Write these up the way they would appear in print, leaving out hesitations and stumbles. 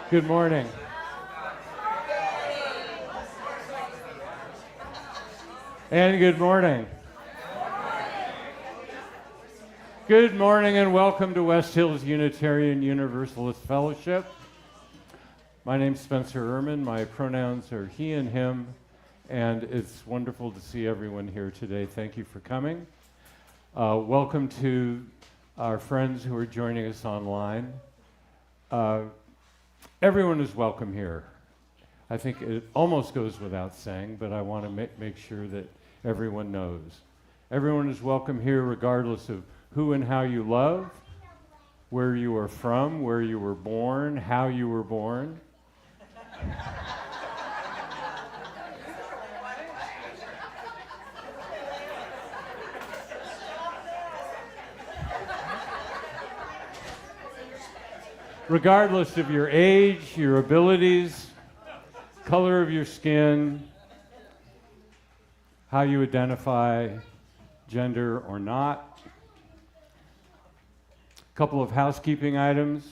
Good morning. And good morning. Good morning and welcome to West Hills Unitarian Universalist Fellowship. My name's Spencer Ehrman. My pronouns are he and him, and it's wonderful to see everyone here today. Thank you for coming. Welcome to our friends who are joining us online. Everyone is welcome here. I think it almost goes without saying, but I want to make sure that everyone knows. Everyone is welcome here regardless of who and how you love, where you are from, where you were born, how you were born. Regardless of your age, your abilities, color of your skin, how you identify, gender or not. A couple of housekeeping items.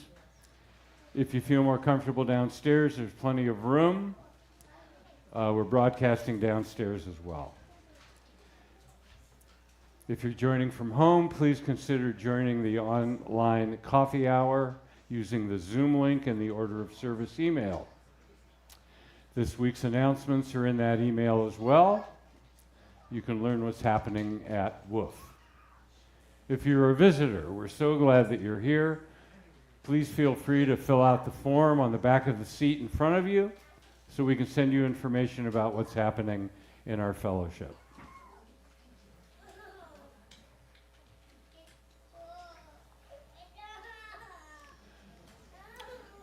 If you feel more comfortable downstairs, there's plenty of room. We're broadcasting downstairs as well. If you're joining from home, please consider joining the online coffee hour using the Zoom link in the order of service email. This week's announcements are in that email as well. You can learn what's happening at WHUUF. If you're a visitor, we're so glad that you're here. Please feel free to fill out the form on the back of the seat in front of you so we can send you information about what's happening in our fellowship.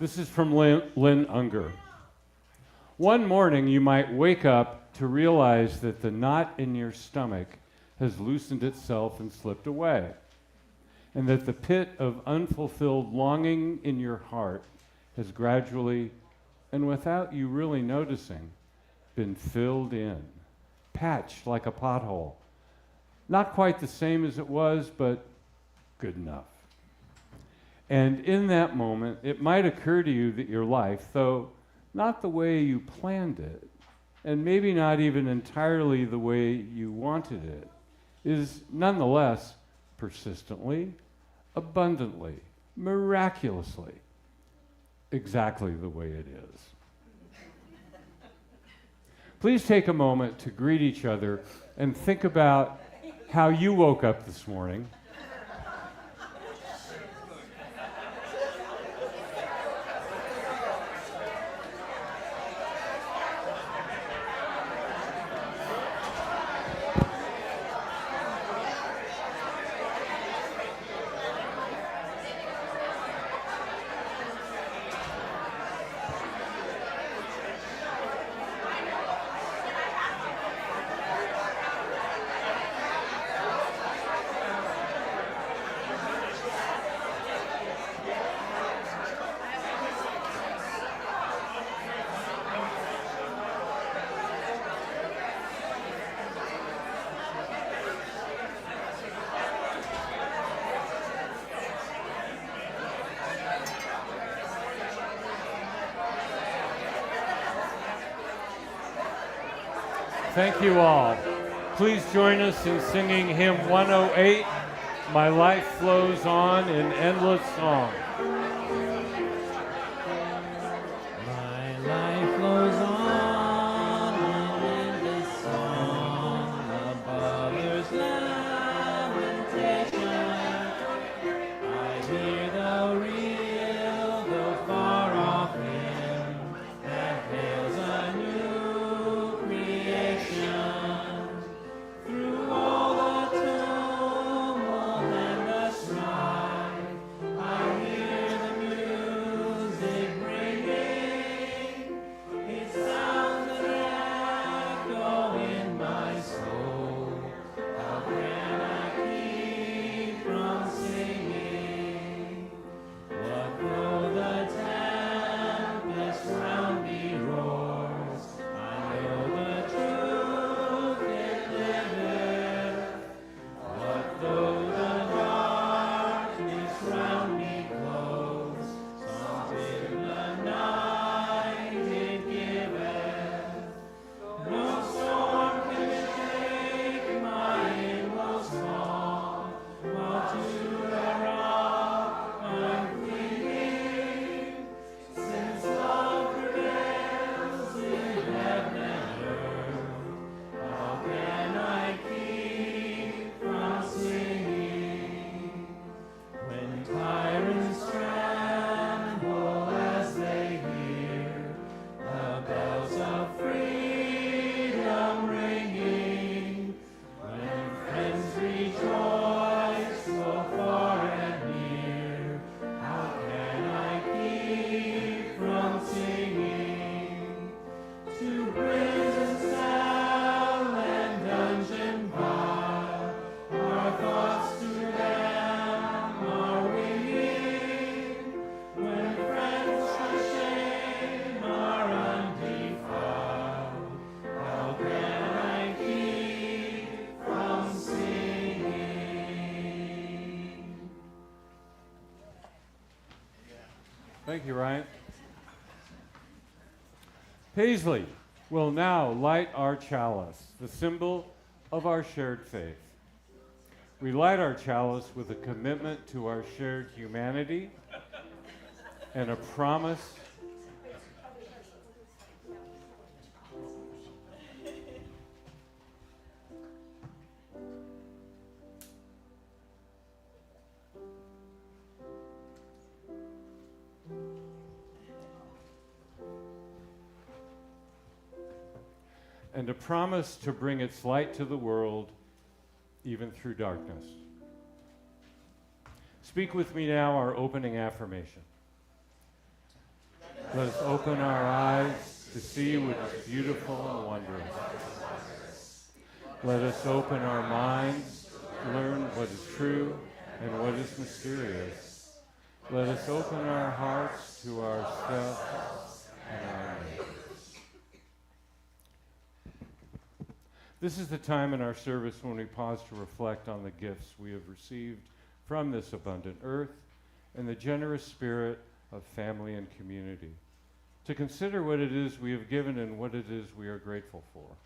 This is from Lynn Unger. One morning you might wake up to realize that the knot in your stomach has loosened itself and slipped away, and that the pit of unfulfilled longing in your heart has gradually, and without you really noticing, been filled in, patched like a pothole. Not quite the same as it was, but good enough. And in that moment, it might occur to you that your life, though not the way you planned it, and maybe not even entirely the way you wanted it, is nonetheless persistently, abundantly, miraculously, exactly the way it is. Please take a moment to greet each other and think about how you woke up this morning. Thank you all. Please join us in singing hymn 108, My Life Flows On in Endless Song. My life flows on in endless song, above earth's lamentation. I hear the real, though far off hymn, that hails a new creation. Through all the tumult and the strife, I hear the music ringing. It sounds an echo in my soul. How can I keep from singing? What though the tempest round me roars? I know the truth it liveth. What though the darkness round me close? Songs in the night it giveth. No storm can shake my inmost song, while to the rock I'm clinging. Since love prevails in heaven and earth, how can I keep from singing? When tyrants tremble as they hear the bells of freedom ringing, when friends rejoice so far and near, how can I keep from singing? To prison cell and dungeon vile, our thoughts to them are winging. When friends for shame are undefiled, how can I keep from singing? Thank you, Ryan. Paisley will now light our chalice, the symbol of our shared faith. We light our chalice with a commitment to our shared humanity and a promise to bring its light to the world, even through darkness. Speak with me now our opening affirmation. Let us open our eyes to see what is beautiful and wondrous. Let us open our minds to learn what is true and what is mysterious. Let us open our hearts to ourselves and our neighbors. This is the time in our service when we pause to reflect on the gifts we have received from this abundant earth and the generous spirit of family and community, to consider what it is we have given and what it is we are grateful for.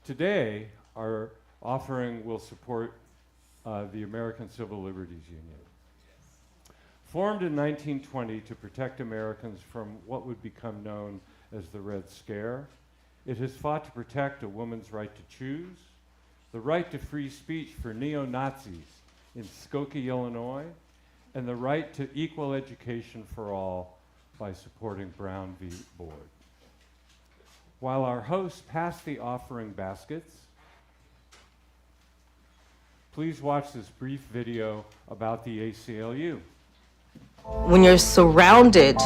Today, our offering will support the American Civil Liberties Union. Formed in 1920 to protect Americans from what would become known as the Red Scare, it has fought to protect a woman's right to choose, the right to free speech for neo-Nazis in Skokie, Illinois, and the right to equal education for all by supporting Brown v. Board. While our hosts pass the offering baskets, please watch this brief video about the ACLU. When you're surrounded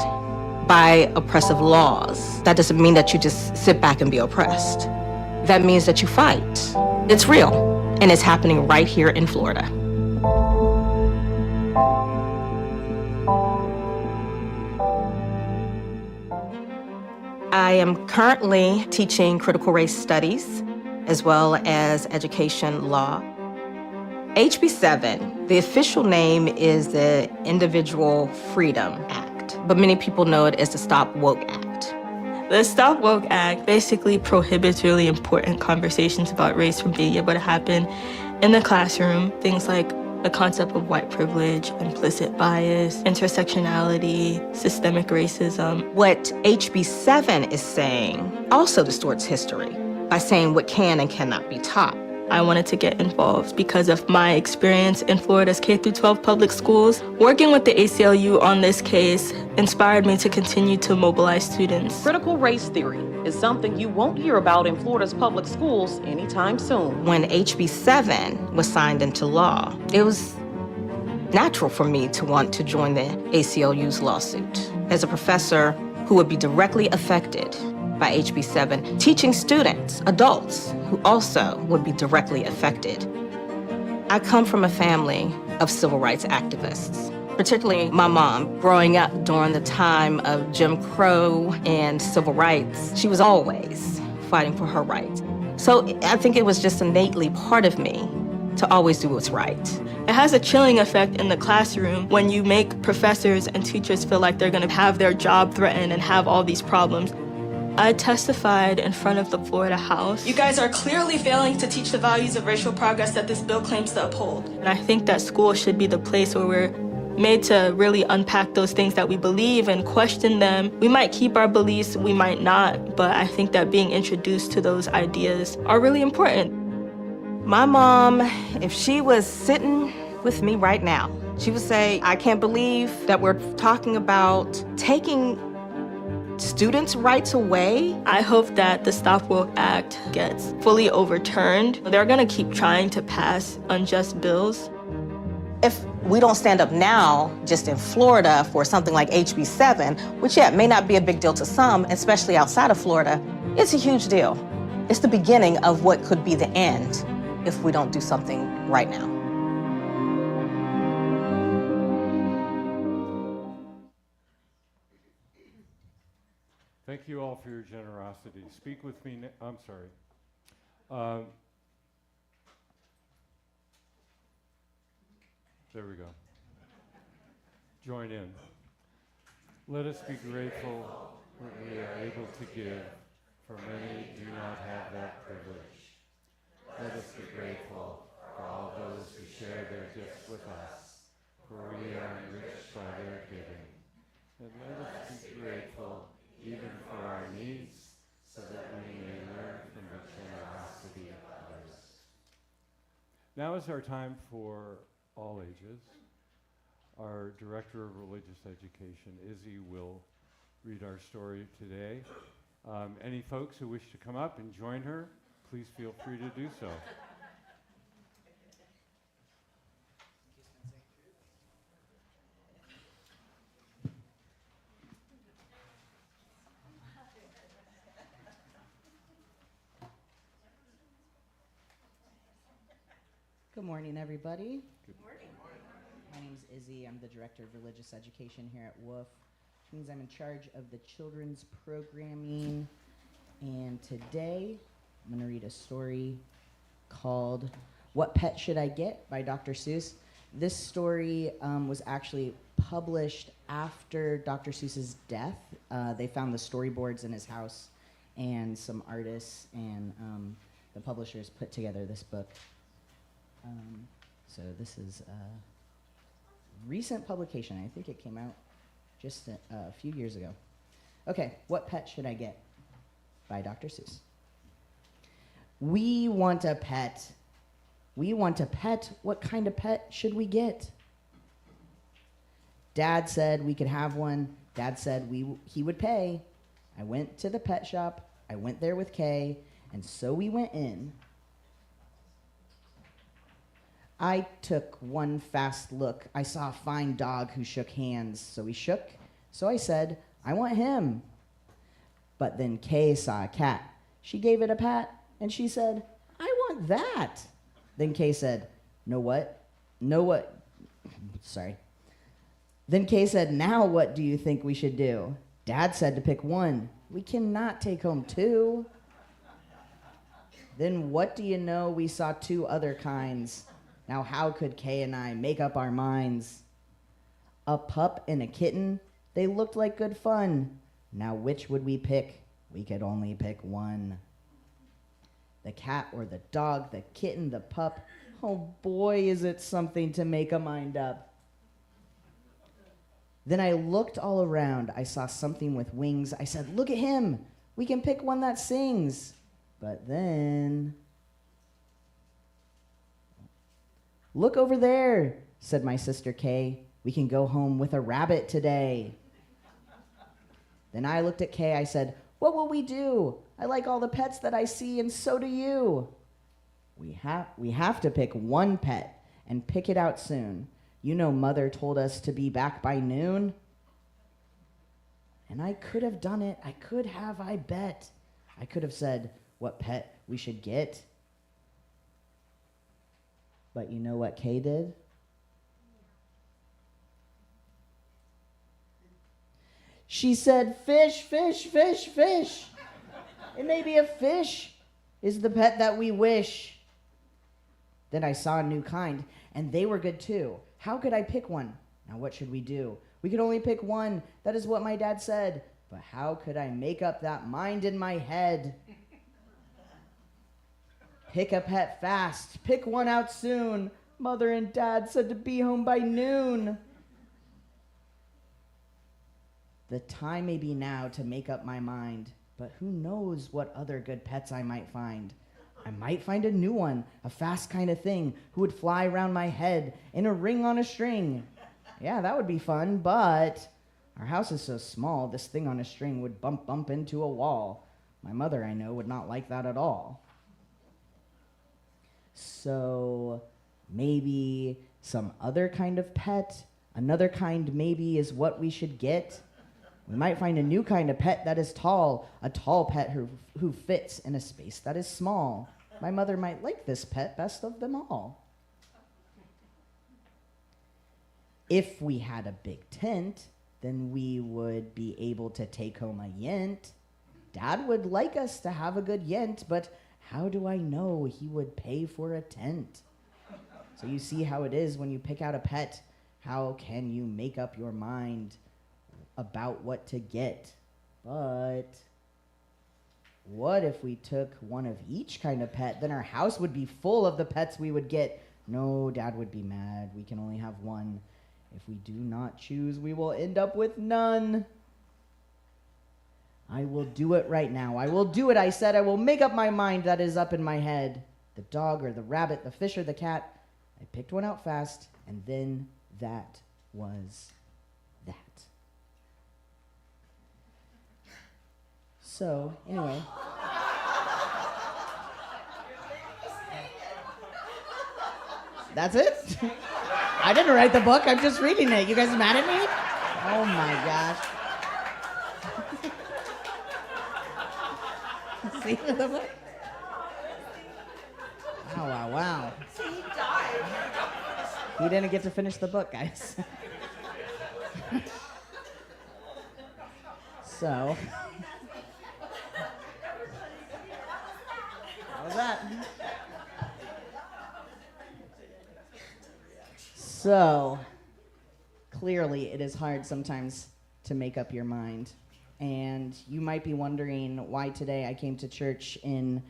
by oppressive laws, that doesn't mean that you just sit back and be oppressed. That means that you fight. It's real, and it's happening right here in Florida. I am currently teaching critical race studies as well as education law. HB 7, the official name is the Individual Freedom Act, but many people know it as the Stop Woke Act. The Stop Woke Act basically prohibits really important conversations about race from being able to happen in the classroom. Things like the concept of white privilege, implicit bias, intersectionality, systemic racism. What HB 7 is saying also distorts history by saying what can and cannot be taught. I wanted to get involved because of my experience in Florida's K-12 public schools. Working with the ACLU on this case inspired me to continue to mobilize students. Critical race theory is something you won't hear about in Florida's public schools anytime soon. When HB 7 was signed into law, it was natural for me to want to join the ACLU's lawsuit. As a professor who would be directly affected by HB 7, teaching students, adults, who also would be directly affected. I come from a family of civil rights activists, particularly my mom. Growing up during the time of Jim Crow and civil rights, she was always fighting for her rights. So I think it was just innately part of me to always do what's right. It has a chilling effect in the classroom when you make professors and teachers feel like they're gonna have their job threatened and have all these problems. I testified in front of the Florida House. You guys are clearly failing to teach the values of racial progress that this bill claims to uphold. And I think that school should be the place where we're made to really unpack those things that we believe and question them. We might keep our beliefs, we might not, but I think that being introduced to those ideas are really important. My mom, if she was sitting with me right now, she would say, I can't believe that we're talking about taking students' rights away. I hope that the Stop Woke Act gets fully overturned. They're gonna keep trying to pass unjust bills. If we don't stand up now, just in Florida, for something like HB 7, which, yeah, may not be a big deal to some, especially outside of Florida, it's a huge deal. It's the beginning of what could be the end if we don't do something right now. Thank you all for your generosity. Speak with me. I'm sorry. There we go. Join in. Let us be grateful that we are able to give, for many do not have that privilege. Let us be grateful for all those who share their gifts with us, for we are enriched by their giving. And let us be grateful even for our needs, so that we may learn from the generosity of others. Now is our time for all ages. Our Director of Religious Education, Izzy, will read our story today. Any folks who wish to come up and join her, please feel free to do so. Good morning, everybody. Good morning. My name is Izzy. I'm the Director of Religious Education here at WHUUF, which means I'm in charge of the children's programming. And today, I'm going to read a story called What Pet Should I Get by Dr. Seuss. This story was actually published after Dr. Seuss's death. They found the storyboards in his house, and some artists and the publishers put together this book. So this is a recent publication. I think it came out just a few years ago. Okay, What Pet Should I Get by Dr. Seuss. We want a pet. We want a pet. What kind of pet should we get? Dad said we could have one. Dad said he would pay. I went to the pet shop. I went there with Kay, and so we went in. I took one fast look. I saw a fine dog who shook hands, so he shook. So I said, I want him. But then Kay saw a cat. She gave it a pat, and she said, I want that. Then Kay said, no what? No what? Sorry. Then Kay said, now what do you think we should do? Dad said to pick one. We cannot take home two. Then what do you know? We saw two other kinds. Now how could Kay and I make up our minds? A pup and a kitten, they looked like good fun. Now which would we pick? We could only pick one. The cat or the dog, the kitten, the pup. Oh boy, is it something to make a mind up. Then I looked all around. I saw something with wings. I said, look at him. We can pick one that sings. But then, look over there, said my sister Kay. We can go home with a rabbit today. Then I looked at Kay. I said, what will we do? I like all the pets that I see, and so do you. We have to pick one pet and pick it out soon. You know Mother told us to be back by noon. And I could have done it. I could have, I bet. I could have said what pet we should get. But you know what Kay did? She said, fish, fish, fish, fish. It may be a fish is the pet that we wish. Then I saw a new kind, and they were good too. How could I pick one? Now what should we do? We could only pick one. That is what my dad said. But how could I make up that mind in my head? Pick a pet fast. Pick one out soon. Mother and Dad said to be home by noon. The time may be now to make up my mind, but who knows what other good pets I might find. I might find a new one, a fast kind of thing, who would fly around my head in a ring on a string. Yeah, that would be fun, but our house is so small, this thing on a string would bump into a wall. My mother, I know, would not like that at all. So maybe some other kind of pet, another kind maybe is what we should get. We might find a new kind of pet that is tall, a tall pet who fits in a space that is small. My mother might like this pet best of them all. If we had a big tent, then we would be able to take home a yent. Dad would like us to have a good yent, but how do I know he would pay for a tent? So you see how it is when you pick out a pet. How can you make up your mind about what to get? But what if we took one of each kind of pet? Then our house would be full of the pets we would get. No, Dad would be mad. We can only have one. If we do not choose, we will end up with none. I will do it right now. I will do it, I said. I will make up my mind that is up in my head. The dog or the rabbit, the fish or the cat. I picked one out fast, and then that was that. So, anyway. That's it? I didn't write the book. I'm just reading it. You guys mad at me? Oh my gosh. See the book? Wow, wow, wow. He died. He didn't get to finish the book, guys. So. How was that? So, clearly it is hard sometimes to make up your mind. And you might be wondering why today I came to church in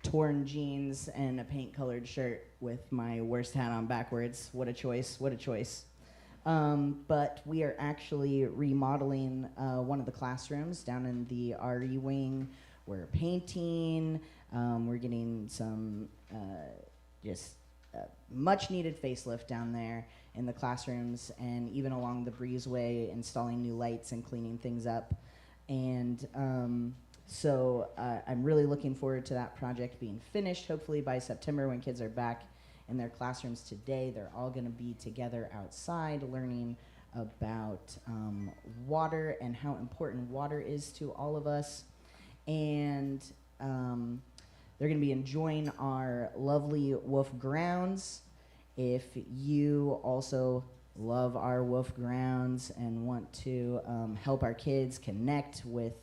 torn jeans and a paint-colored shirt with my worst hat on backwards. What a choice, what a choice. But we are actually remodeling one of the classrooms down in the RE wing. We're painting, we're getting some much-needed facelift down there in the classrooms, and even along the breezeway, installing new lights and cleaning things up. And so I'm really looking forward to that project being finished, hopefully by September when kids are back in their classrooms today. They're all going to be together outside learning about water and how important water is to all of us. And they're going to be enjoying our lovely WHUUF grounds. If you also love our WHUUF grounds and want to help our kids connect with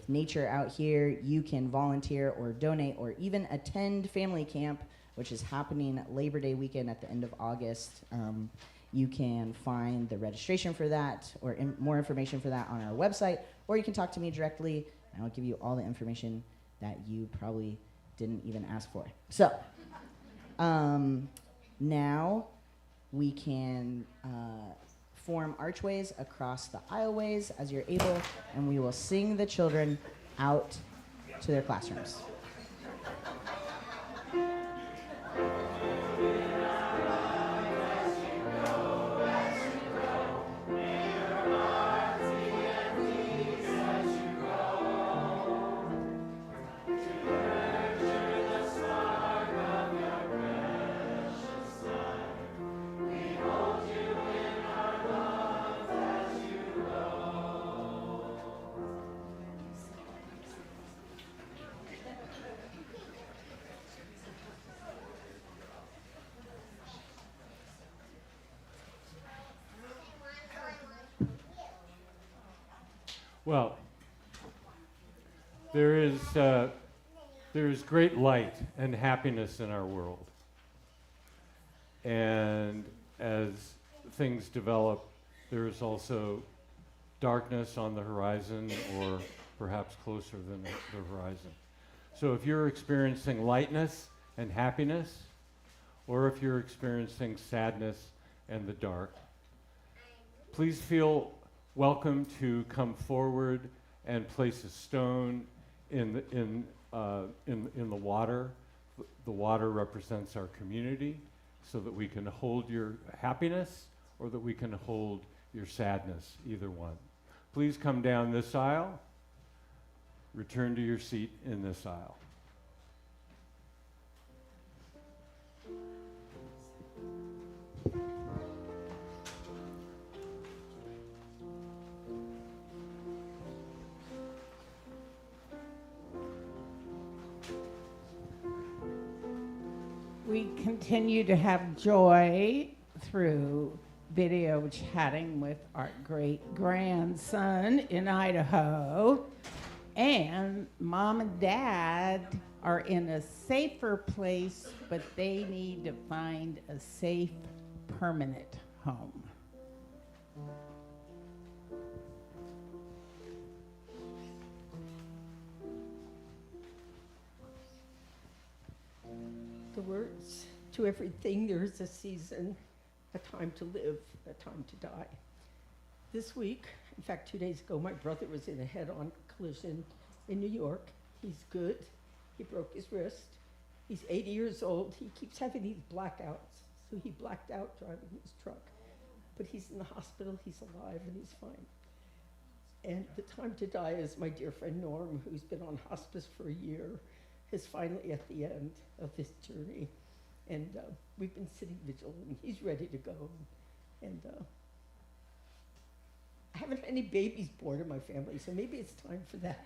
nature out here, you can volunteer or donate or even attend family camp, which is happening Labor Day weekend at the end of August. You can find the registration for that or more information for that on our website, or you can talk to me directly and I'll give you all the information that you probably didn't even ask for. So, now we can form archways across the aisleways as you're able, and we will sing the children out to their classrooms. Well, there is great light and happiness in our world. And as things develop, there is also darkness on the horizon, or perhaps closer than the horizon. So if you're experiencing lightness and happiness, or if you're experiencing sadness and the dark, please feel welcome to come forward and place a stone in the water. The water represents our community, so that we can hold your happiness or that we can hold your sadness, either one. Please come down this aisle, return to your seat in this aisle. We continue to have joy through video chatting with our great grandson in Idaho. And Mom and Dad are in a safer place, but they need to find a safe, permanent home. The words to everything, there is a season, a time to live, a time to die. This week, in fact 2 days ago, my brother was in a head-on collision in New York. He's good. He broke his wrist. He's 80 years old. He keeps having these blackouts. So he blacked out driving his truck. But he's in the hospital, he's alive, and he's fine. And the time to die is my dear friend Norm, who's been on hospice for a year, is finally at the end of this journey. And we've been sitting vigil, and he's ready to go. And I haven't had any babies born in my family, so maybe it's time for that.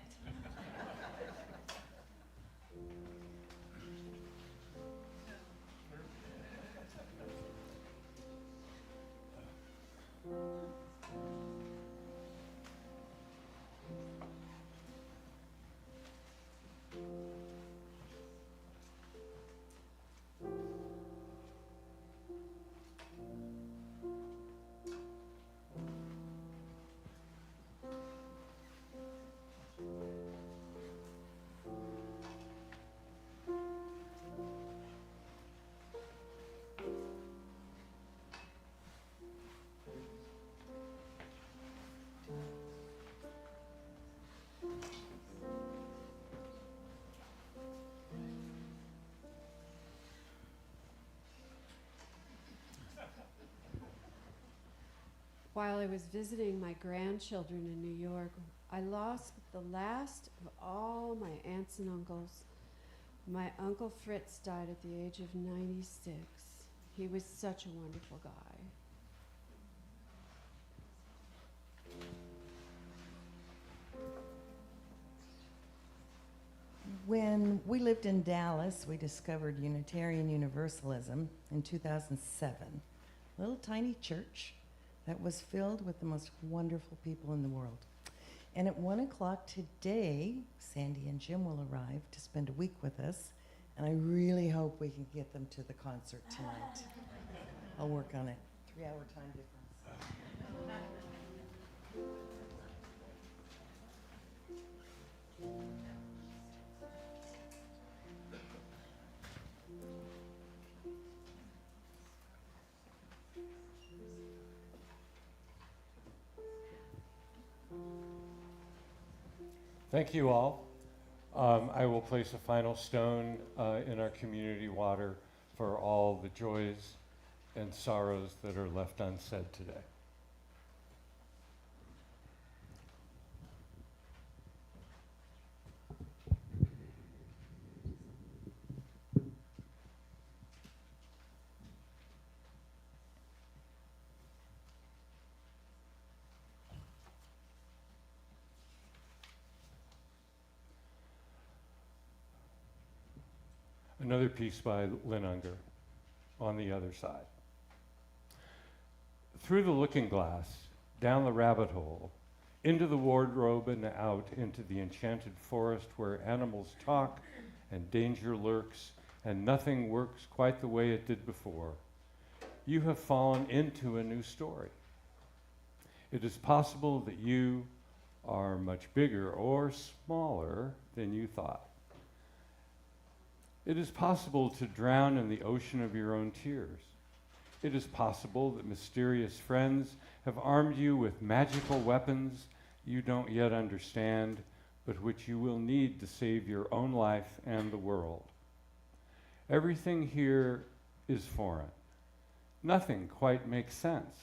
While I was visiting my grandchildren in New York, I lost the last of all my aunts and uncles. My Uncle Fritz died at the age of 96. He was such a wonderful guy. When we lived in Dallas, we discovered Unitarian Universalism in 2007. A little tiny church that was filled with the most wonderful people in the world. And at 1 o'clock today, Sandy and Jim will arrive to spend a week with us, and I really hope we can get them to the concert tonight. I'll work on it. 3-hour time difference. Thank you all. I will place a final stone in our community water for all the joys and sorrows that are left unsaid today. Another piece by Lynn Unger, On the Other Side. Through the looking glass, down the rabbit hole, into the wardrobe and out into the enchanted forest where animals talk and danger lurks and nothing works quite the way it did before, you have fallen into a new story. It is possible that you are much bigger or smaller than you thought. It is possible to drown in the ocean of your own tears. It is possible that mysterious friends have armed you with magical weapons you don't yet understand, but which you will need to save your own life and the world. Everything here is foreign. Nothing quite makes sense.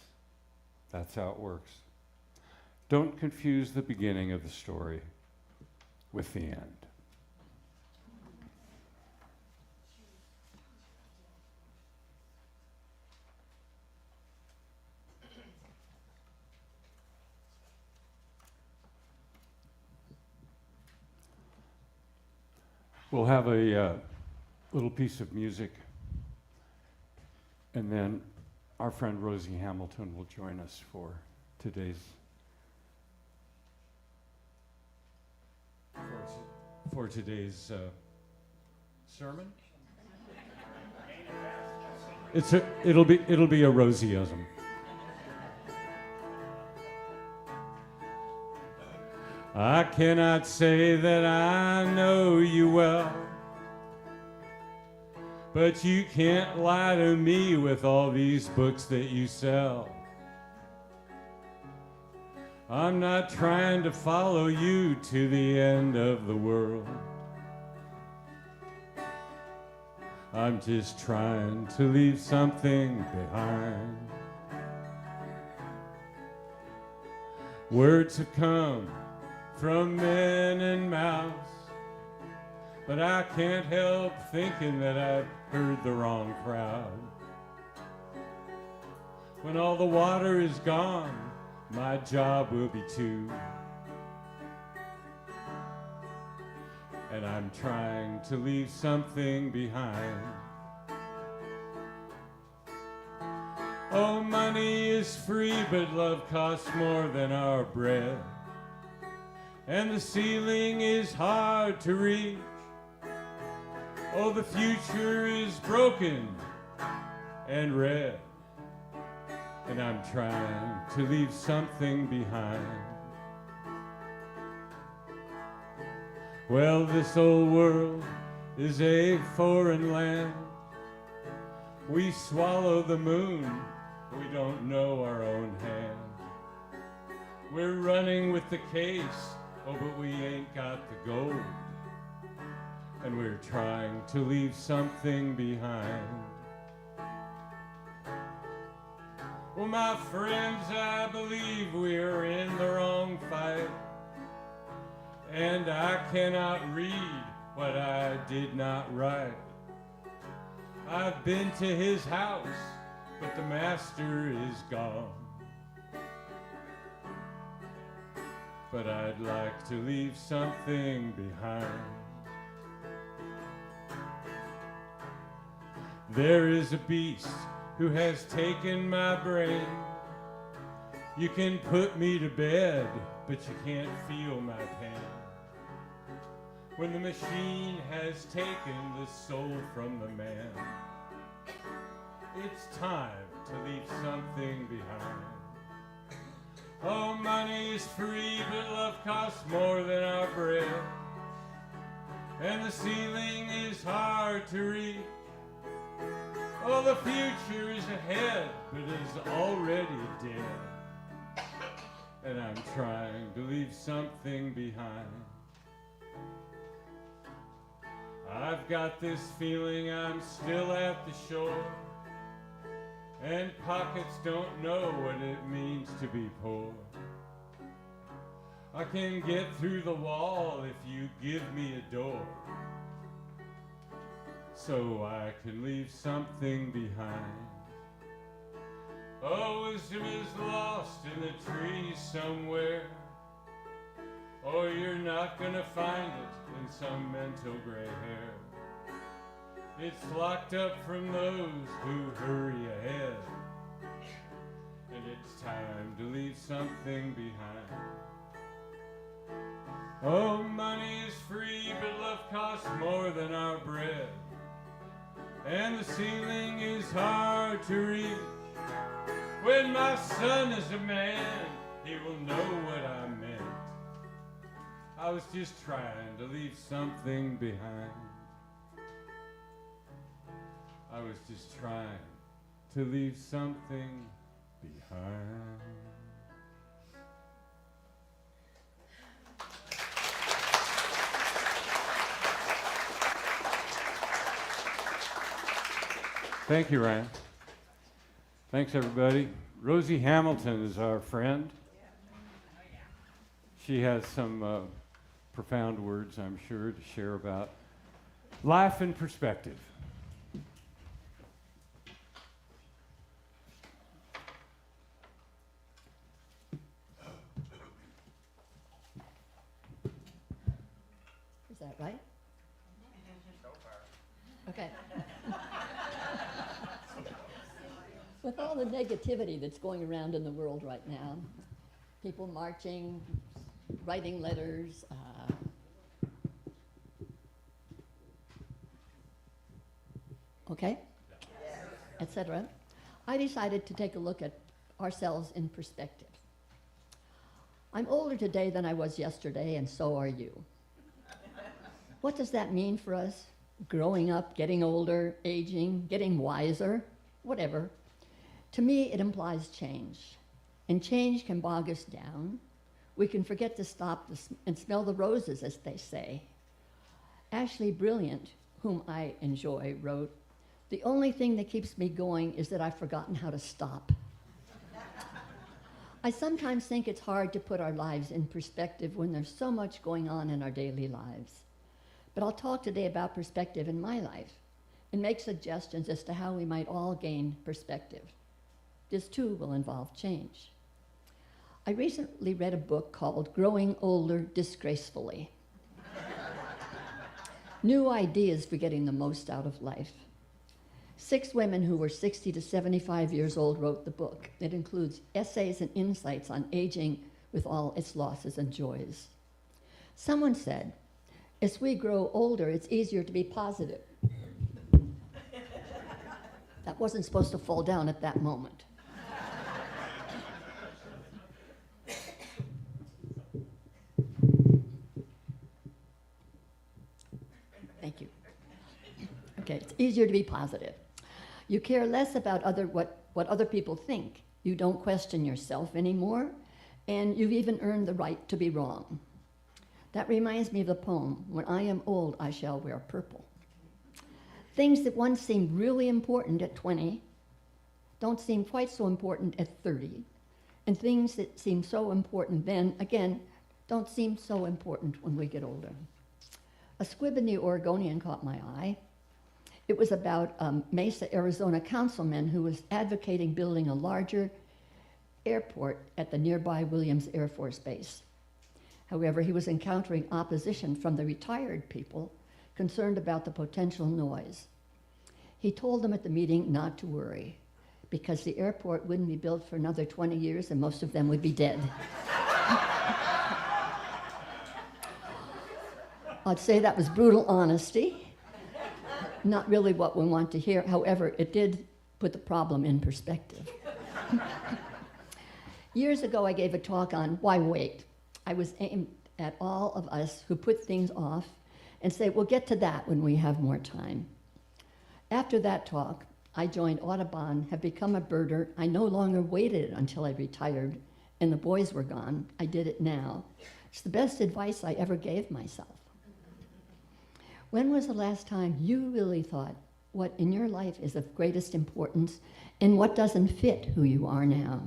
That's how it works. Don't confuse the beginning of the story with the end. We'll have a little piece of music, and then our friend Rosie Hamilton will join us for today's sermon. It'll be a Rosieism. I cannot say that I know you well, but you can't lie to me with all these books that you sell. I'm not trying to follow you to the end of the world. I'm just trying to leave something behind. Words have come from men and mouths, but I can't help thinking that I've heard the wrong crowd. When all the water is gone, my job will be too. And I'm trying to leave something behind. Oh, money is free, but love costs more than our bread. And the ceiling is hard to reach. Oh, the future is broken and red. And I'm trying to leave something behind. Well, this old world is a foreign land. We swallow the moon, we don't know our own hand. We're running with the case, oh, but we ain't got the gold. And we're trying to leave something behind. Well, my friends, I believe we're in the wrong fight. And I cannot read what I did not write. I've been to his house, but the master is gone. But I'd like to leave something behind. There is a beast who has taken my brain. You can put me to bed, but you can't feel my pain. When the machine has taken the soul from the man, it's time to leave something behind. Oh, money is free, but love costs more than our bread. And the ceiling is hard to reach. Oh, the future is ahead, but is already dead. And I'm trying to leave something behind. I've got this feeling I'm still at the shore, and pockets don't know what it means to be poor. I can get through the wall if you give me a door, so I can leave something behind. Oh, wisdom is lost in the trees somewhere, or you're not gonna find it in some mental gray hair. It's locked up from those who hurry ahead, and it's time to leave something behind. Oh, money is free, but love costs more than our bread, and the ceiling is hard to reach. When my son is a man, he will know what I meant. I was just trying to leave something behind. I was just trying to leave something behind. Thank you, Ryan. Thanks, everybody. Rosie Hamilton is our friend. She has some profound words, I'm sure, to share about life in perspective. Is that right? So far. Okay. With all the negativity that's going around in the world right now, people marching, writing letters, etc., I decided to take a look at ourselves in perspective. I'm older today than I was yesterday, and so are you. What does that mean for us? Growing up, getting older, aging, getting wiser, whatever. To me, it implies change, and change can bog us down. We can forget to stop and smell the roses, as they say. Ashley Brilliant, whom I enjoy, wrote, "The only thing that keeps me going is that I've forgotten how to stop." I sometimes think it's hard to put our lives in perspective when there's so much going on in our daily lives. But I'll talk today about perspective in my life and make suggestions as to how we might all gain perspective. This too will involve change. I recently read a book called Growing Older Disgracefully. New Ideas for Getting the Most Out of Life. 6 women who were 60 to 75 years old wrote the book. It includes essays and insights on aging with all its losses and joys. Someone said, as we grow older, it's easier to be positive. That wasn't supposed to fall down at that moment. Thank you. Okay, it's easier to be positive. You care less about what other people think. You don't question yourself anymore, and you've even earned the right to be wrong. That reminds me of the poem, "When I am old, I shall wear purple." Things that once seemed really important at 20 don't seem quite so important at 30, and things that seem so important then, again, don't seem so important when we get older. A squib in the Oregonian caught my eye. It was about a Mesa, Arizona councilman who was advocating building a larger airport at the nearby Williams Air Force Base. However, he was encountering opposition from the retired people concerned about the potential noise. He told them at the meeting not to worry, because the airport wouldn't be built for another 20 years and most of them would be dead. I'd say that was brutal honesty. Not really what we want to hear. However, it did put the problem in perspective. Years ago, I gave a talk on why wait. I was aimed at all of us who put things off and say, we'll get to that when we have more time. After that talk, I joined Audubon, have become a birder. I no longer waited until I retired and the boys were gone. I did it now. It's the best advice I ever gave myself. When was the last time you really thought what in your life is of greatest importance and what doesn't fit who you are now?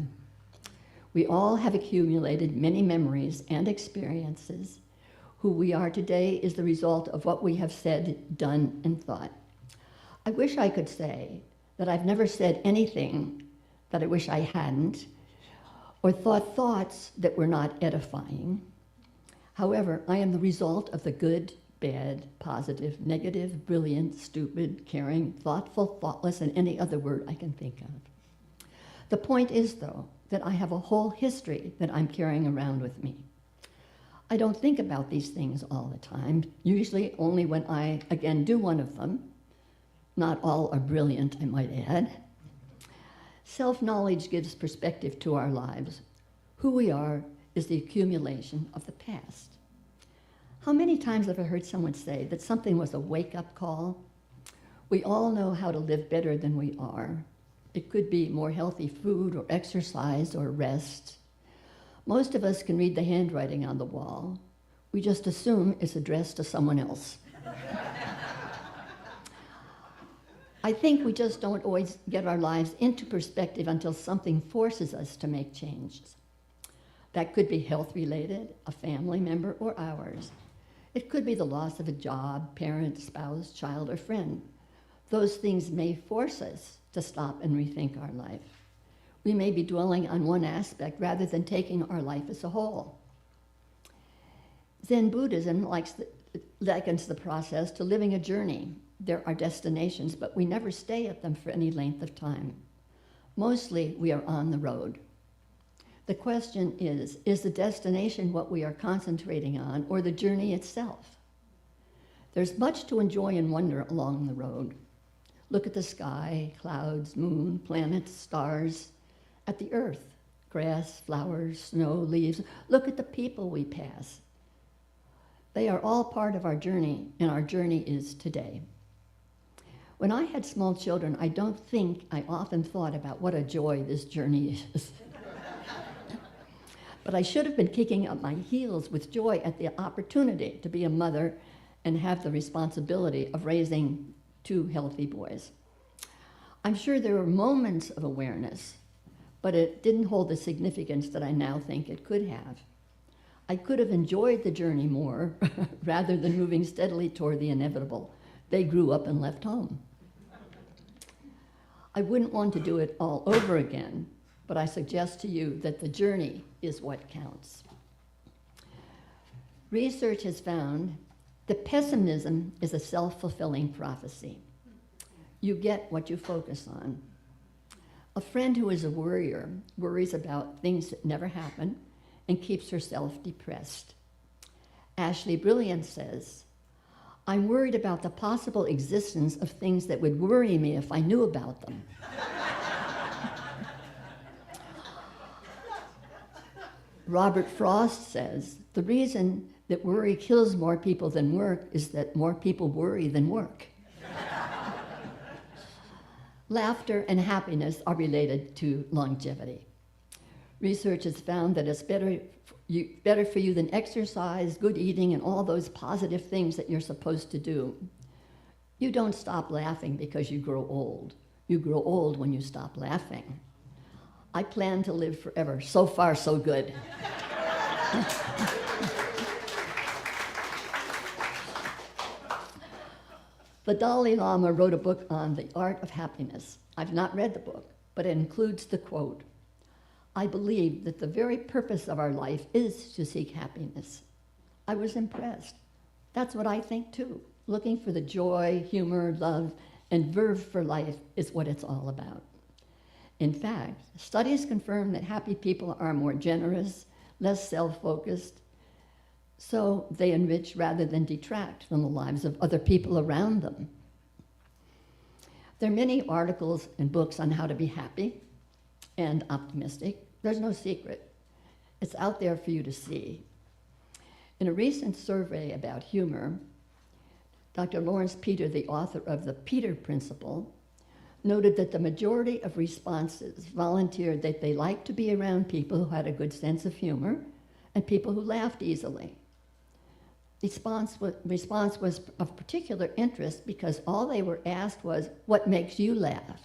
We all have accumulated many memories and experiences. Who we are today is the result of what we have said, done, and thought. I wish I could say that I've never said anything that I wish I hadn't, or thought thoughts that were not edifying. However, I am the result of the good, bad, positive, negative, brilliant, stupid, caring, thoughtful, thoughtless, and any other word I can think of. The point is, though, that I have a whole history that I'm carrying around with me. I don't think about these things all the time, usually only when I, again, do one of them. Not all are brilliant, I might add. Self-knowledge gives perspective to our lives. Who we are is the accumulation of the past. How many times have I heard someone say that something was a wake-up call? We all know how to live better than we are. It could be more healthy food or exercise or rest. Most of us can read the handwriting on the wall. We just assume it's addressed to someone else. I think we just don't always get our lives into perspective until something forces us to make changes. That could be health-related, a family member, or ours. It could be the loss of a job, parent, spouse, child, or friend. Those things may force us to stop and rethink our life. We may be dwelling on one aspect rather than taking our life as a whole. Zen Buddhism likens the process to living a journey. There are destinations, but we never stay at them for any length of time. Mostly, we are on the road. The question is the destination what we are concentrating on, or the journey itself? There's much to enjoy and wonder along the road. Look at the sky, clouds, moon, planets, stars, at the earth, grass, flowers, snow, leaves. Look at the people we pass. They are all part of our journey, and our journey is today. When I had small children, I don't think I often thought about what a joy this journey is. But I should have been kicking up my heels with joy at the opportunity to be a mother and have the responsibility of raising 2 healthy boys. I'm sure there were moments of awareness, but it didn't hold the significance that I now think it could have. I could have enjoyed the journey more rather than moving steadily toward the inevitable. They grew up and left home. I wouldn't want to do it all over again, but I suggest to you that the journey is what counts. Research has found that pessimism is a self-fulfilling prophecy. You get what you focus on. A friend who is a worrier worries about things that never happen and keeps herself depressed. Ashley Brilliant says, I'm worried about the possible existence of things that would worry me if I knew about them. Robert Frost says, the reason that worry kills more people than work is that more people worry than work. Laughter and happiness are related to longevity. Research has found that it's better for you than exercise, good eating, and all those positive things that you're supposed to do. You don't stop laughing because you grow old. You grow old when you stop laughing. I plan to live forever. So far, so good. The Dalai Lama wrote a book on the art of happiness. I've not read the book, but it includes the quote, I believe that the very purpose of our life is to seek happiness. I was impressed. That's what I think too. Looking for the joy, humor, love, and verve for life is what it's all about. In fact, studies confirm that happy people are more generous, less self-focused, so they enrich rather than detract from the lives of other people around them. There are many articles and books on how to be happy and optimistic. There's no secret. It's out there for you to see. In a recent survey about humor, Dr. Lawrence Peter, the author of the Peter Principle, noted that the majority of responses volunteered that they liked to be around people who had a good sense of humor and people who laughed easily. response was of particular interest because all they were asked was, what makes you laugh?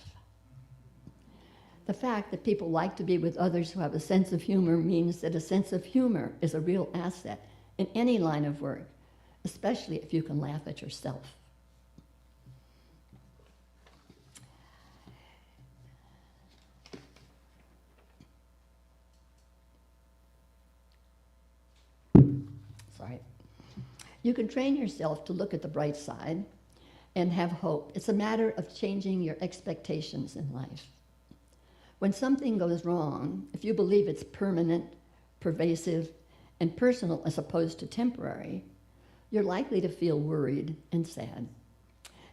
The fact that people like to be with others who have a sense of humor means that a sense of humor is a real asset in any line of work, especially if you can laugh at yourself. Sorry. You can train yourself to look at the bright side and have hope. It's a matter of changing your expectations in life. When something goes wrong, if you believe it's permanent, pervasive, and personal as opposed to temporary, you're likely to feel worried and sad.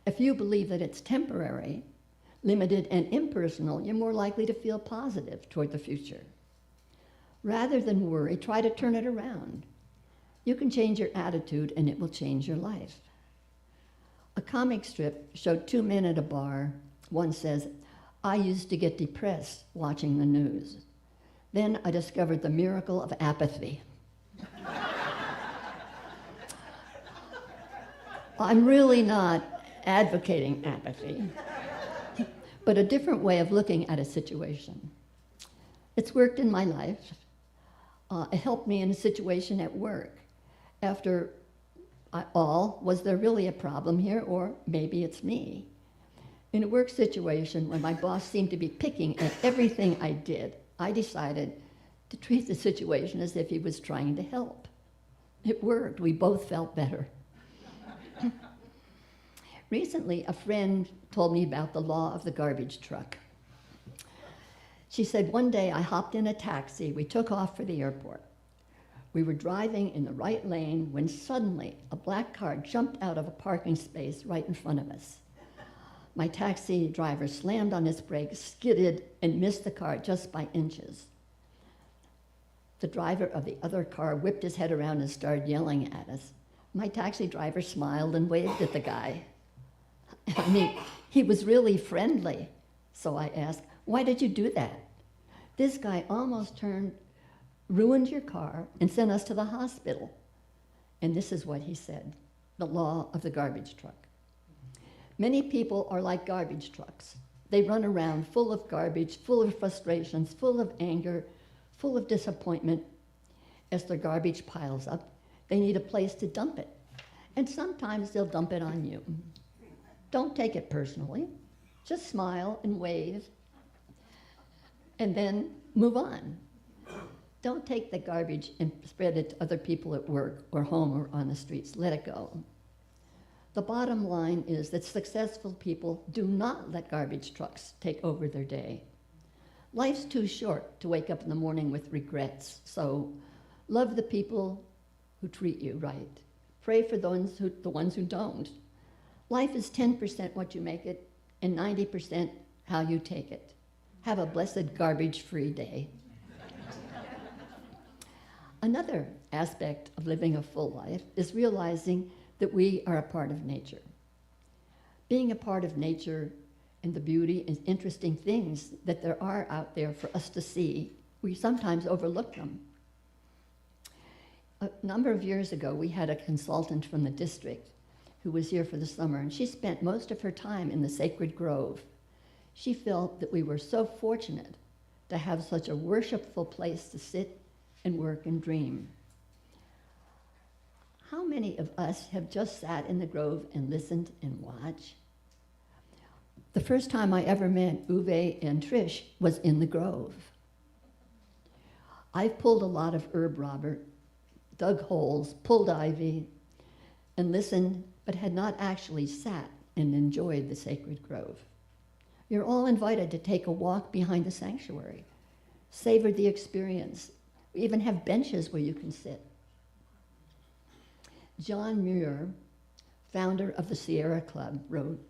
If you believe that it's temporary, limited, and impersonal, you're more likely to feel positive toward the future. Rather than worry, try to turn it around. You can change your attitude and it will change your life. A comic strip showed two men at a bar. One says, I used to get depressed watching the news. Then I discovered the miracle of apathy. I'm really not advocating apathy, but a different way of looking at a situation. It's worked in my life. It helped me in a situation at work. After all, was there really a problem here, or maybe it's me? In a work situation, when my boss seemed to be picking at everything I did, I decided to treat the situation as if he was trying to help. It worked. We both felt better. Recently, a friend told me about the law of the garbage truck. She said, one day I hopped in a taxi. We took off for the airport. We were driving in the right lane when suddenly a black car jumped out of a parking space right in front of us. My taxi driver slammed on his brakes, skidded, and missed the car just by inches. The driver of the other car whipped his head around and started yelling at us. My taxi driver smiled and waved at the guy. I mean, he was really friendly. So I asked, why did you do that? This guy almost ruined your car and sent us to the hospital. And this is what he said, the law of the garbage truck. Many people are like garbage trucks. They run around full of garbage, full of frustrations, full of anger, full of disappointment. As their garbage piles up, they need a place to dump it. And sometimes they'll dump it on you. Don't take it personally. Just smile and wave, and then move on. Don't take the garbage and spread it to other people at work or home or on the streets. Let it go. The bottom line is that successful people do not let garbage trucks take over their day. Life's too short to wake up in the morning with regrets, so love the people who treat you right. Pray for the ones who don't. Life is 10% what you make it, and 90% how you take it. Have a blessed garbage-free day. Another aspect of living a full life is realizing that we are a part of nature. Being a part of nature and the beauty and interesting things that there are out there for us to see, we sometimes overlook them. A number of years ago, we had a consultant from the district who was here for the summer, and she spent most of her time in the sacred grove. She felt that we were so fortunate to have such a worshipful place to sit and work and dream. How many of us have just sat in the grove and listened and watched? The first time I ever met Uwe and Trish was in the grove. I've pulled a lot of herb robber, dug holes, pulled ivy, and listened, but had not actually sat and enjoyed the sacred grove. You're all invited to take a walk behind the sanctuary. Savor the experience. We even have benches where you can sit. John Muir, founder of the Sierra Club, wrote,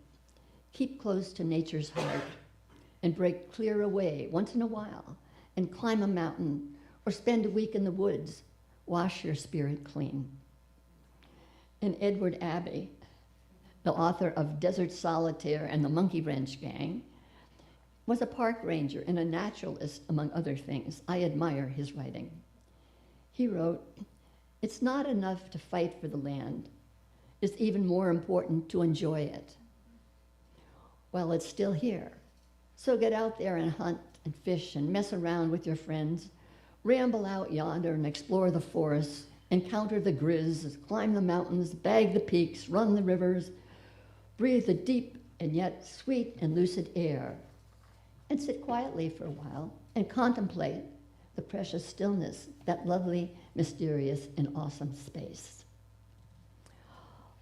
"Keep close to nature's heart and break clear away once in a while and climb a mountain or spend a week in the woods. Wash your spirit clean." And Edward Abbey, the author of Desert Solitaire and the Monkey Wrench Gang, was a park ranger and a naturalist, among other things. I admire his writing. He wrote, It's not enough to fight for the land. It's even more important to enjoy it while it's still here. So get out there and hunt and fish and mess around with your friends. Ramble out yonder and explore the forests, encounter the grizz, climb the mountains, bag the peaks, run the rivers, breathe the deep and yet sweet and lucid air, and sit quietly for a while and contemplate the precious stillness, that lovely, mysterious, and awesome space.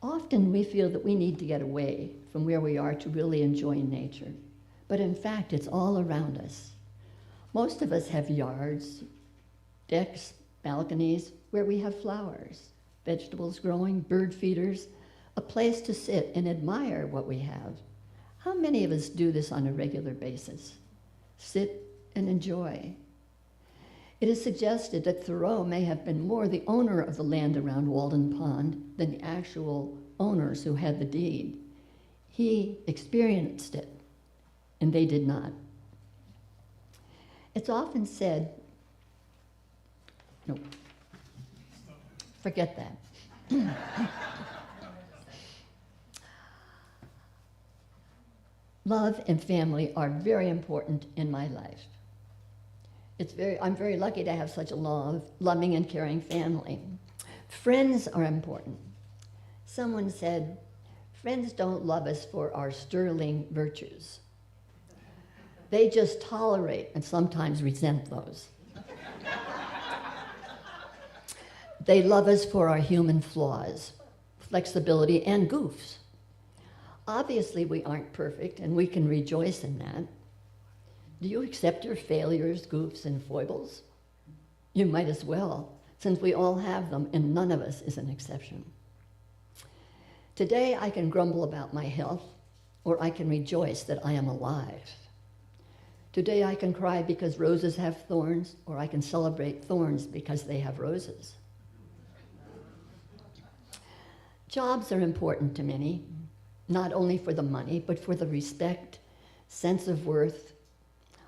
Often we feel that we need to get away from where we are to really enjoy nature, but in fact, it's all around us. Most of us have yards, decks, balconies, where we have flowers, vegetables growing, bird feeders, a place to sit and admire what we have. How many of us do this on a regular basis? Sit and enjoy. It is suggested that Thoreau may have been more the owner of the land around Walden Pond than the actual owners who had the deed. He experienced it, and they did not. It's often said, no, forget that. Love and family are very important in my life. I'm very lucky to have such a loving and caring family. Friends are important. Someone said, friends don't love us for our sterling virtues. They just tolerate and sometimes resent those. They love us for our human flaws, flexibility, and goofs. Obviously, we aren't perfect, and we can rejoice in that. Do you accept your failures, goofs, and foibles? You might as well, since we all have them, and none of us is an exception. Today, I can grumble about my health, or I can rejoice that I am alive. Today, I can cry because roses have thorns, or I can celebrate thorns because they have roses. Jobs are important to many, not only for the money, but for the respect, sense of worth.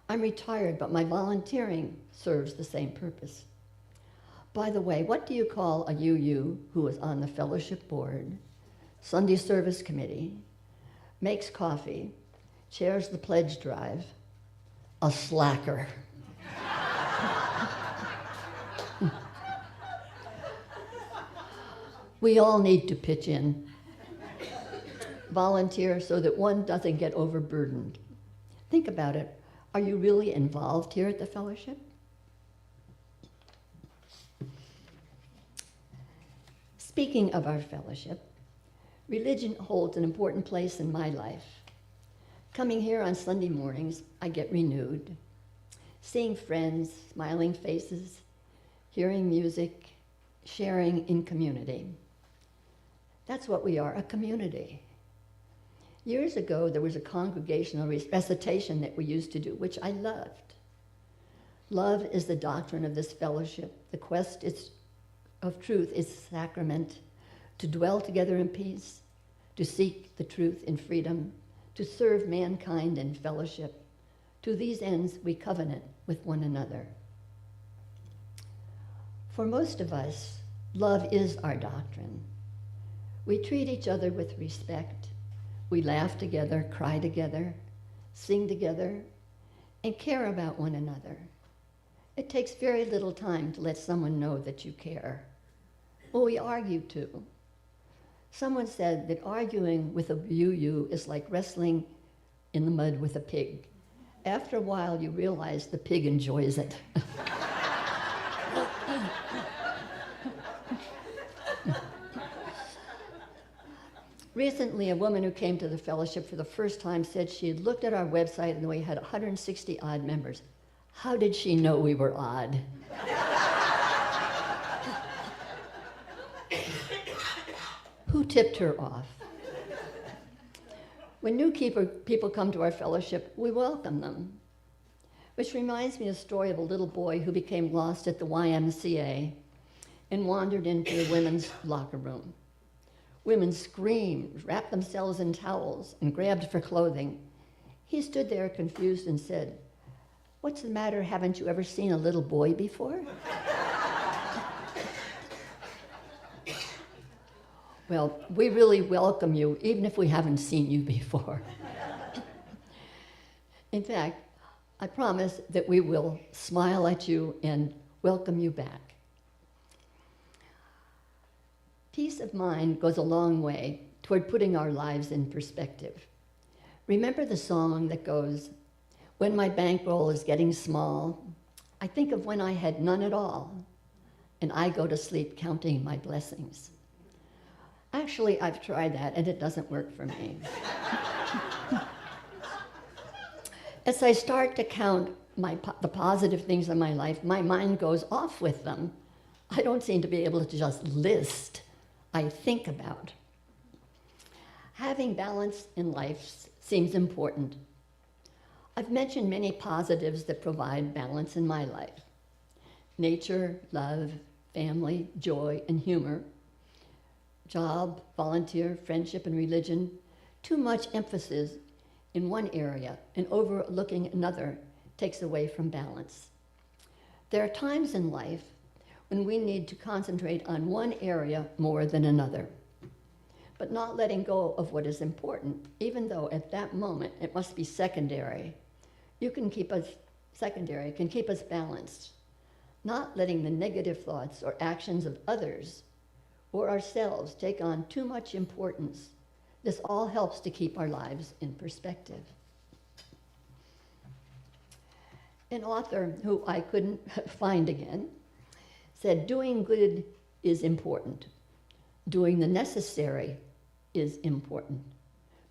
I'm retired, but my volunteering serves the same purpose. By the way, what do you call a UU who is on the fellowship board, Sunday service committee, makes coffee, chairs the pledge drive? A slacker. We all need to pitch in, volunteer so that one doesn't get overburdened. Think about it. Are you really involved here at the fellowship? Speaking of our fellowship, religion holds an important place in my life. Coming here on Sunday mornings, I get renewed. Seeing friends, smiling faces, hearing music, sharing in community. That's what we are, a community. Years ago, there was a congregational recitation that we used to do, which I loved. Love is the doctrine of this fellowship. The quest of truth is sacrament, to dwell together in peace, to seek the truth in freedom, to serve mankind in fellowship. To these ends, we covenant with one another. For most of us, love is our doctrine. We treat each other with respect. We laugh together, cry together, sing together, and care about one another. It takes very little time to let someone know that you care. Well, we argue too. Someone said that arguing with a UU is like wrestling in the mud with a pig. After a while, you realize the pig enjoys it. Recently, a woman who came to the fellowship for the first time said she had looked at our website and we had 160 odd members. How did she know we were odd? Who tipped her off? When new people come to our fellowship, we welcome them. Which reminds me of a story of a little boy who became lost at the YMCA and wandered into the women's locker room. Women screamed, wrapped themselves in towels, and grabbed for clothing. He stood there confused and said, "What's the matter? Haven't you ever seen a little boy before?" Well, we really welcome you, even if we haven't seen you before. In fact, I promise that we will smile at you and welcome you back. Peace of mind goes a long way toward putting our lives in perspective. Remember the song that goes, "When my bankroll is getting small, I think of when I had none at all, and I go to sleep counting my blessings." Actually, I've tried that, and it doesn't work for me. As I start to count the positive things in my life, my mind goes off with them. I don't seem to be able to just list. I think about. Having balance in life seems important. I've mentioned many positives that provide balance in my life. Nature, love, family, joy, and humor. Job, volunteer, friendship, and religion. Too much emphasis in one area and overlooking another takes away from balance. There are times in life when we need to concentrate on one area more than another, but not letting go of what is important, even though at that moment it must be secondary. Secondary can keep us balanced, not letting the negative thoughts or actions of others or ourselves take on too much importance. This all helps to keep our lives in perspective. An author who I couldn't find again said, "Doing good is important. Doing the necessary is important,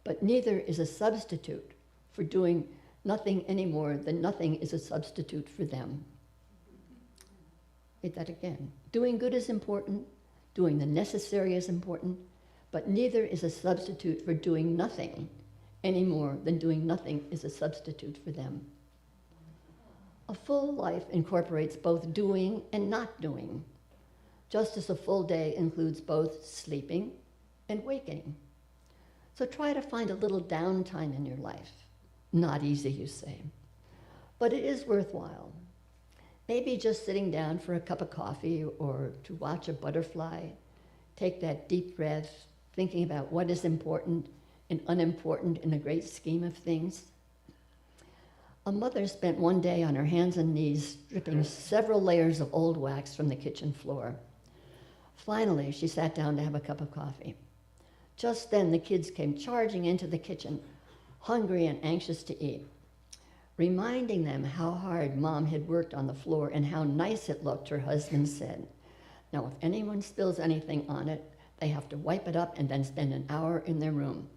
but neither is a substitute for doing nothing any more than nothing is a substitute for them." Read that again. Doing good is important, doing the necessary is important, but neither is a substitute for doing nothing any more than doing nothing is a substitute for them. A full life incorporates both doing and not doing, just as a full day includes both sleeping and waking. So try to find a little downtime in your life. Not easy, you say, but it is worthwhile. Maybe just sitting down for a cup of coffee or to watch a butterfly, take that deep breath, thinking about what is important and unimportant in the great scheme of things. A mother spent one day on her hands and knees stripping several layers of old wax from the kitchen floor. Finally, she sat down to have a cup of coffee. Just then, the kids came charging into the kitchen, hungry and anxious to eat. Reminding them how hard Mom had worked on the floor and how nice it looked, her husband said, "Now, if anyone spills anything on it, they have to wipe it up and then spend an hour in their room."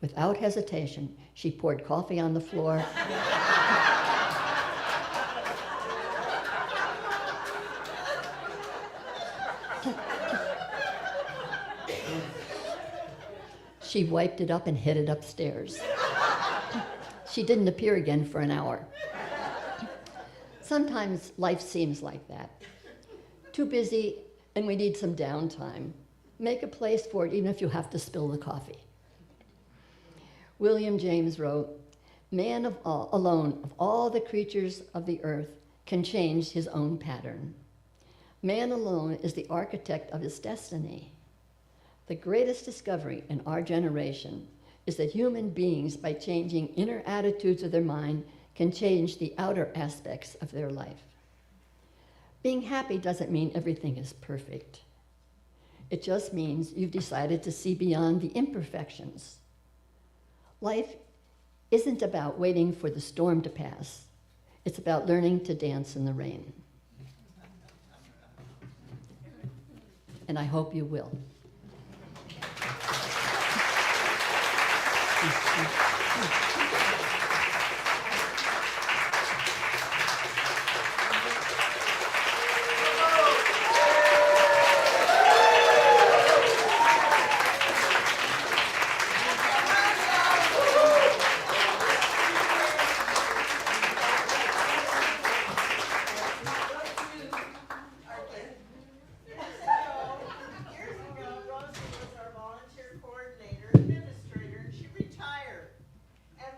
Without hesitation, she poured coffee on the floor. She wiped it up and hid it upstairs. She didn't appear again for an hour. Sometimes life seems like that. Too busy, and we need some downtime. Make a place for it, even if you have to spill the coffee. William James wrote, "Man alone of all the creatures of the earth can change his own pattern. Man alone is the architect of his destiny. The greatest discovery in our generation is that human beings, by changing inner attitudes of their mind, can change the outer aspects of their life. Being happy doesn't mean everything is perfect. It just means you've decided to see beyond the imperfections. Life isn't about waiting for the storm to pass. It's about learning to dance in the rain." And I hope you will. Years ago, Rosie was our volunteer coordinator, administrator, and she retired. And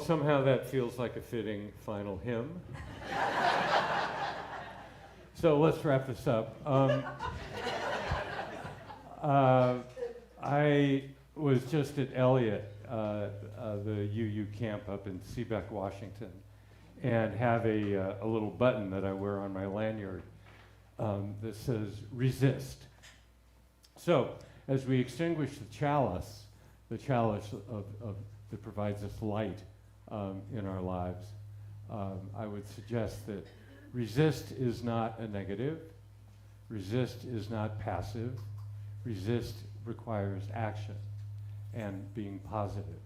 somehow that feels like a fitting final hymn. So let's wrap this up. I was just at Elliott, the UU camp up in Seebeck, Washington, and have a little button that I wear on my lanyard that says resist. So as we extinguish the chalice that provides us light in our lives, I would suggest that resist is not a negative, resist is not passive, resist requires action and being positive.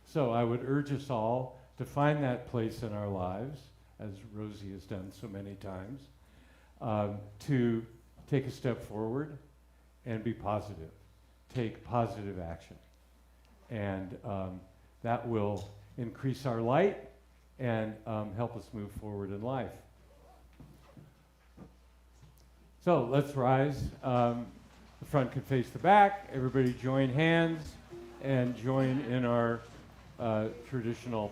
So I would urge us all to find that place in our lives, as Rosie has done so many times, to take a step forward and be positive. Take positive action. And that will increase our light and help us move forward in life. So let's rise. The front can face the back. Everybody join hands and join in our traditional